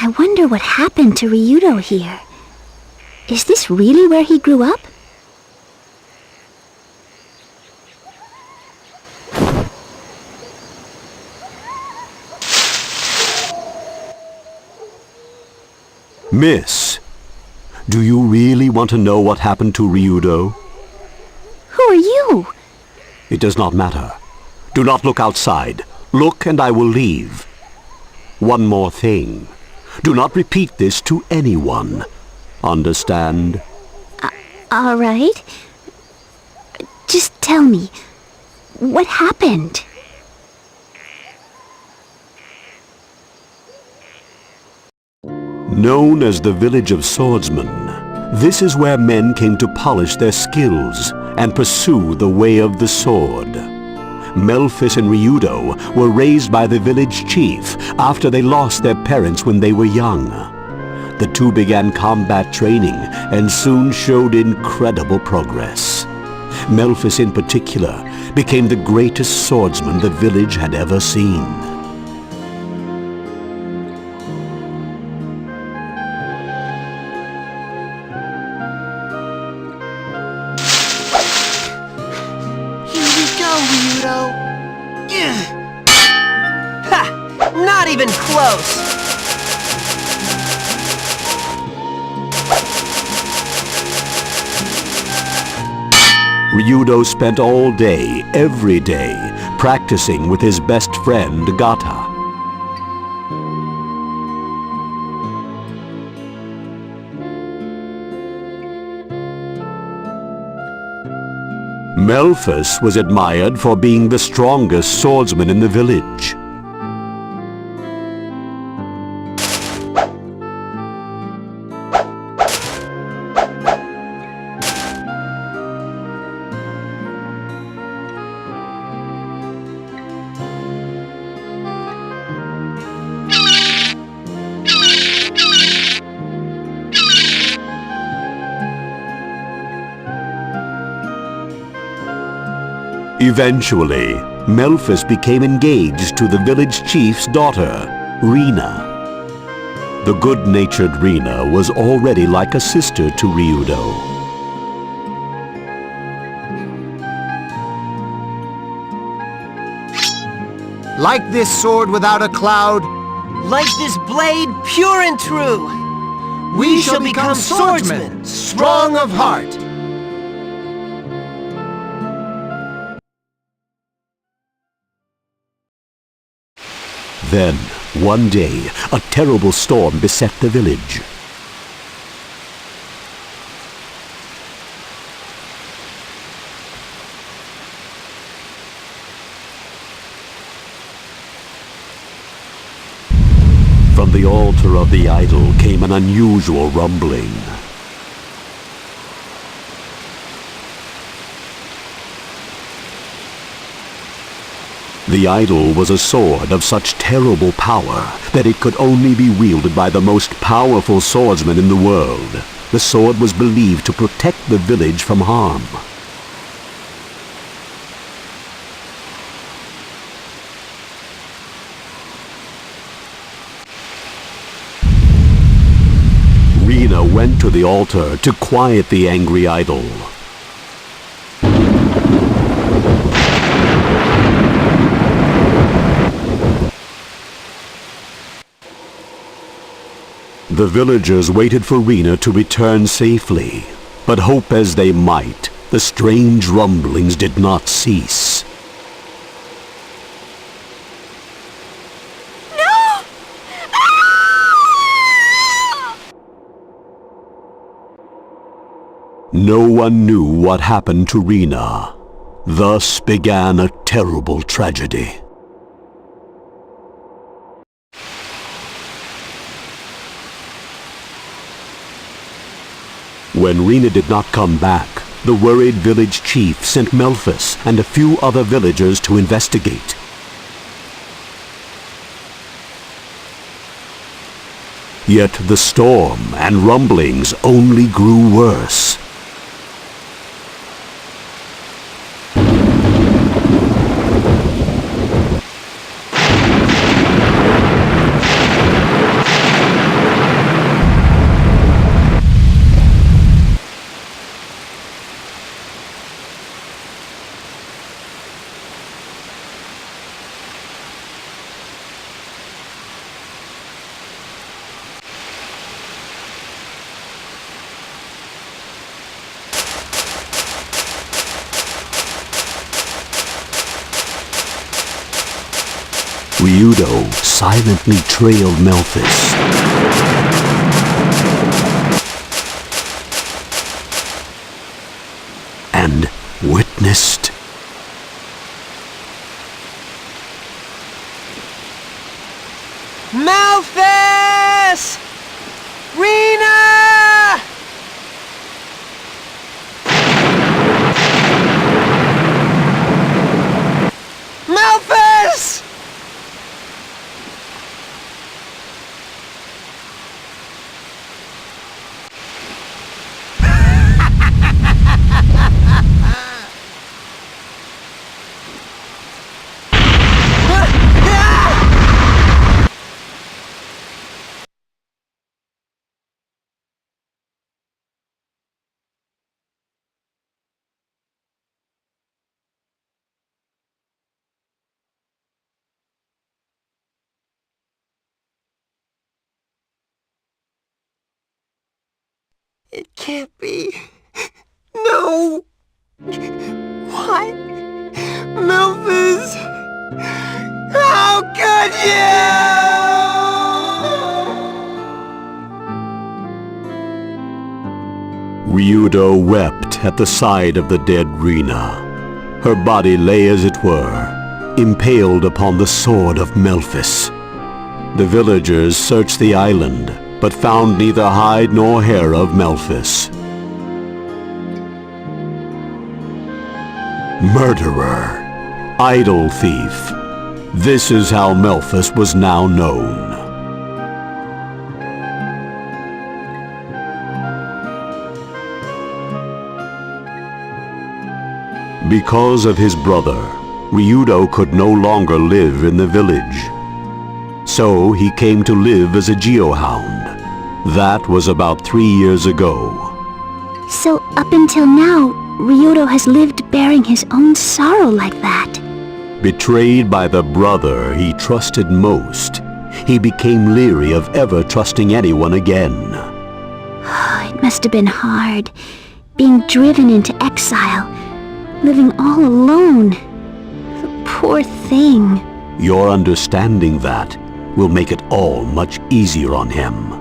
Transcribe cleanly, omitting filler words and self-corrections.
I wonder what happened to Ryudo here. Is this really where he grew up? Miss, do you really want to know what happened to Ryudo? Who are you? It does not matter. Do not look outside. Look and I will leave. One more thing. Do not repeat this to anyone. Understand? All right. Just tell me, what happened? Known as the Village of Swordsmen, this is where men came to polish their skills and pursue the way of the sword. Melphis and Ryudo were raised by the village chief after they lost their parents when they were young. The two began combat training and soon showed incredible progress. Melphis in particular became the greatest swordsman the village had ever seen. Ha! Not even close! Ryudo spent all day, every day, practicing with his best friend, Gatta. Melphis was admired for being the strongest swordsman in the village. Eventually, Melphis became engaged to the village chief's daughter, Rena. The good-natured Rena was already like a sister to Ryudo. Like this sword without a cloud, Like this blade pure and true, we shall become swordsmen, strong of heart. Then, one day, a terrible storm beset the village. From the altar of the idol came an unusual rumbling. The idol was a sword of such terrible power that it could only be wielded by the most powerful swordsman in the world. The sword was believed to protect the village from harm. Rena went to the altar to quiet the angry idol. The villagers waited for Rena to return safely, but hope as they might, the strange rumblings did not cease. No! No one knew what happened to Rena. Thus began a terrible tragedy. When Rena did not come back, the worried village chief sent Melphis and a few other villagers to investigate. Yet the storm and rumblings only grew worse. Ryudo silently trailed Melphis. And witnessed Malphas! Rena! Malphas! It can't be. No! Why? Memphis! How could you? Ryudo wept at the side of the dead Rena. Her body lay, as it were, impaled upon the sword of Melphis. The villagers searched the island, but found neither hide nor hair of Melphis. Murderer, idol thief. This is how Melphis was now known. Because of his brother, Ryudo could no longer live in the village. So he came to live as a geohound. That was about 3 years ago. So up until now, Ryudo has lived bearing his own sorrow like that. Betrayed by the brother he trusted most, he became leery of ever trusting anyone again. It must have been hard, being driven into exile, living all alone. The poor thing. Your understanding that will make it all much easier on him.